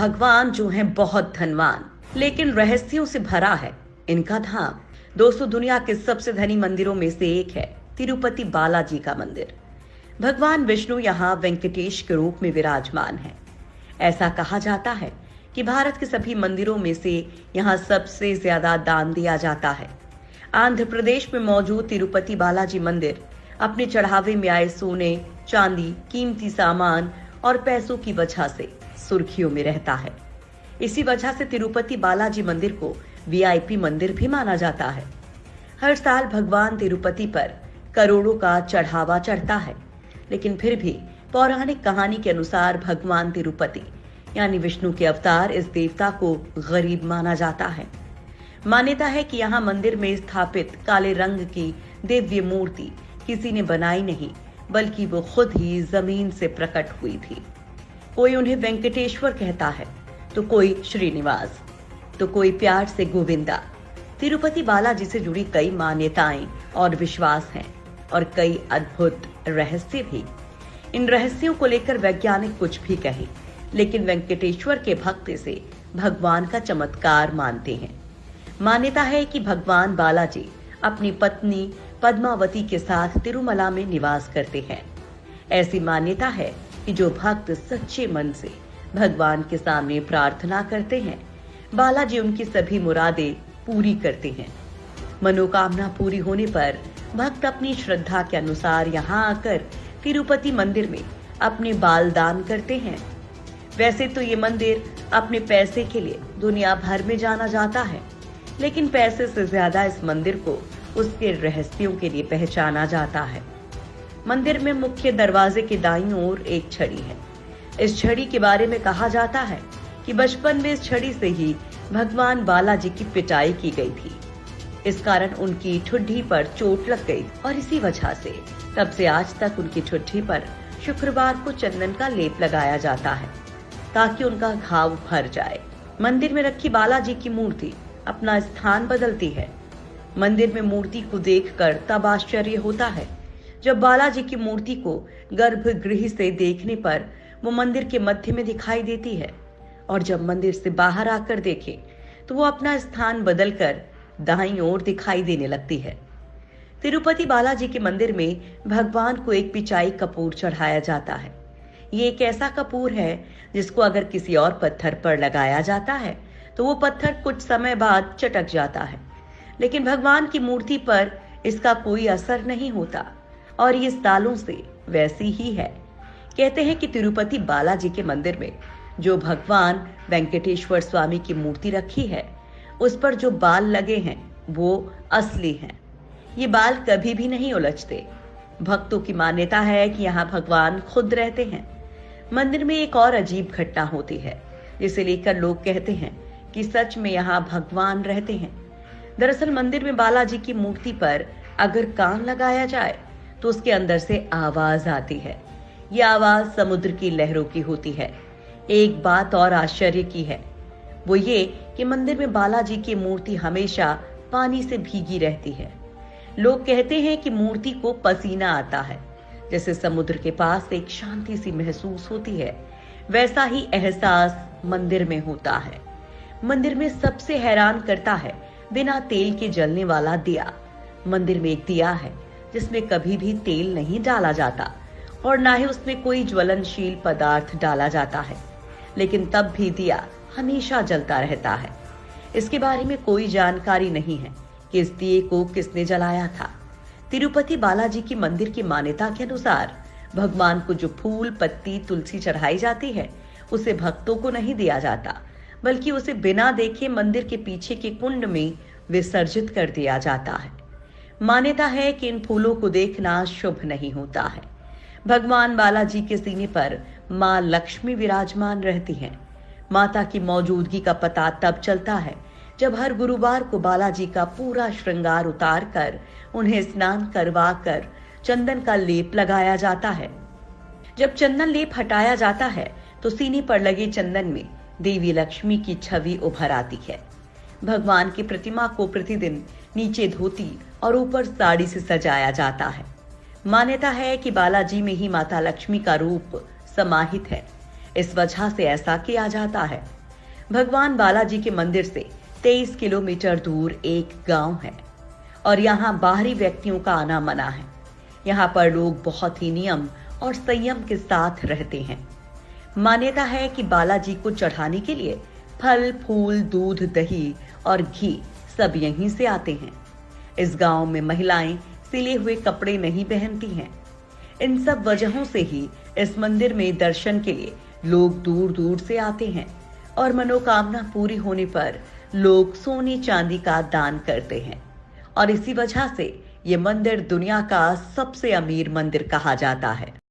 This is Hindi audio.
भगवान जो है बहुत धनवान, लेकिन रहस्यों से भरा है इनका धाम। दोस्तों, दुनिया के सबसे धनी मंदिरों में से एक है तिरुपति बालाजी का मंदिर। भगवान विष्णु यहाँ वेंकटेश के रूप में विराजमान है। ऐसा कहा जाता है कि भारत के सभी मंदिरों में से यहाँ सबसे ज्यादा दान दिया जाता है। आंध्र प्रदेश में मौजूद तिरुपति बालाजी मंदिर अपने चढ़ावे में आए सोने, चांदी, कीमती सामान और पैसों की वजह से सुर्खियों में रहता है। इसी वजह से तिरुपति बालाजी मंदिर को वीआईपी मंदिर भी माना जाता है। हर साल भगवान तिरुपति पर करोड़ों का चढ़ावा चढ़ता है, लेकिन फिर भी पौराणिक कहानी के अनुसार भगवान तिरुपति यानी विष्णु के अवतार इस देवता को गरीब माना जाता है। मान्यता है कि यहाँ मंदिर में स्थापित काले रंग की दिव्य मूर्ति किसी ने बनाई नहीं, बल्कि वो खुद ही जमीन से प्रकट हुई थी। कोई उन्हें वेंकटेश्वर कहता है, तो कोई श्रीनिवास, तो कोई प्यार से गोविंदा। तिरुपति बालाजी से जुड़ी कई मान्यताएं और विश्वास हैं और कई अद्भुत रहस्य भी। इन रहस्यों को लेकर वैज्ञानिक कुछ भी कहे, लेकिन वेंकटेश्वर के भक्त इसे भगवान का चमत्कार मानते हैं। मान्यता है कि भगवान बालाजी अपनी पत्नी पद्मावती के साथ तिरुमला में निवास करते हैं। ऐसी मान्यता है कि जो भक्त सच्चे मन से भगवान के सामने प्रार्थना करते हैं, बालाजी उनकी सभी मुरादें पूरी करते हैं। मनोकामना पूरी होने पर भक्त अपनी श्रद्धा के अनुसार यहाँ आकर तिरुपति मंदिर में अपने बाल दान करते हैं। वैसे तो ये मंदिर अपने पैसे के लिए दुनिया भर में जाना जाता है, लेकिन पैसे से ज्यादा इस मंदिर को उसके रहस्यों के लिए पहचाना जाता है। मंदिर में मुख्य दरवाजे के दाईं ओर एक छड़ी है। इस छड़ी के बारे में कहा जाता है कि बचपन में इस छड़ी से ही भगवान बालाजी की पिटाई की गई थी। इस कारण उनकी ठुड्डी पर चोट लग गई और इसी वजह से तब से आज तक उनकी ठुड्डी पर शुक्रवार को चंदन का लेप लगाया जाता है, ताकि उनका घाव भर जाए। मंदिर में रखी बालाजी की मूर्ति अपना स्थान बदलती है। मंदिर में मूर्ति को देखकर तब आश्चर्य होता है जब बालाजी की मूर्ति को गर्भगृह से देखने पर वो मंदिर के मध्य में दिखाई देती है, और जब मंदिर से बाहर आकर देखे तो वो अपना स्थान बदलकर दाईं ओर दिखाई देने लगती है। तिरुपति बालाजी के मंदिर में भगवान को एक पिचाई कपूर चढ़ाया जाता है। ये एक ऐसा कपूर है जिसको अगर किसी और पत्थर पर लगाया जाता है तो वो पत्थर कुछ समय बाद चटक जाता है, लेकिन भगवान की मूर्ति पर इसका कोई असर नहीं होता और ये सालों से वैसी ही है। कहते हैं कि तिरुपति बालाजी के मंदिर में जो भगवान वेंकटेश्वर स्वामी की मूर्ति रखी है, उस पर जो बाल लगे हैं वो असली हैं। ये बाल कभी भी नहीं उलझते। भक्तों की मान्यता है कि यहाँ भगवान खुद रहते हैं। मंदिर में एक और अजीब घटना होती है, जिसे लेकर लोग कहते हैं कि सच में यहाँ भगवान रहते हैं। दरअसल मंदिर में बालाजी की मूर्ति पर अगर कान लगाया जाए तो उसके अंदर से आवाज आती है। ये आवाज समुद्र की लहरों की होती है। एक बात और आश्चर्य की है, वो ये कि मंदिर में बालाजी की मूर्ति हमेशा पानी से भीगी रहती है। लोग कहते हैं कि मूर्ति को पसीना आता है, जैसे समुद्र के पास एक शांति सी महसूस होती है, वैसा ही एहसास मंदिर में होता है। मंदिर में सबसे हैरान करता है बिना तेल के जलने वाला दिया। मंदिर में एक दिया है जिसमें कभी भी तेल नहीं डाला जाता और ना ही उसमें कोई ज्वलनशील पदार्थ डाला जाता है, लेकिन तब भी दिया हमेशा जलता रहता है। इसके बारे में कोई जानकारी नहीं है कि इस दिए को किसने जलाया था। तिरुपति बालाजी की मंदिर की मान्यता के अनुसार भगवान को जो फूल, पत्ती, तुलसी चढ़ाई जाती है, उसे भक्तों को नहीं दिया जाता, बल्कि उसे बिना देखे मंदिर के पीछे के कुंड में विसर्जित कर दिया जाता है। मान्यता है कि इन फूलों को देखना शुभ नहीं होता है। भगवान बालाजी के सीने पर मां लक्ष्मी विराजमान रहती हैं। माता की मौजूदगी का पता तब चलता है जब हर गुरुवार को बालाजी का पूरा श्रृंगार उतार कर उन्हें स्नान करवा कर चंदन का लेप लगाया जाता है। जब चंदन लेप हटाया जाता है तो सीने पर लगे चंदन में देवी लक्ष्मी की छवि उभर आती है। भगवान की प्रतिमा को प्रतिदिन नीचे धोती और ऊपर साड़ी से सजाया जाता है। मान्यता है कि बालाजी में ही माता लक्ष्मी का रूप समाहित है। इस वजह से ऐसा किया जाता है। भगवान बालाजी के मंदिर से 23 किलोमीटर दूर एक गांव है और यहाँ बाहरी व्यक्तियों का आना मना है। यहाँ पर लोग बहुत ही नियम और संयम के साथ रहते हैं। मान्यता है कि बालाजी को चढ़ाने के लिए फल, फूल, दूध, दही और घी सब यहीं से आते हैं। इस गांव में महिलाएं सिले हुए कपड़े नहीं पहनती हैं। इन सब वजहों से ही इस मंदिर में दर्शन के लिए लोग दूर दूर से आते हैं और मनोकामना पूरी होने पर लोग सोने चांदी का दान करते हैं और इसी वजह से ये मंदिर दुनिया का सबसे अमीर मंदिर कहा जाता है।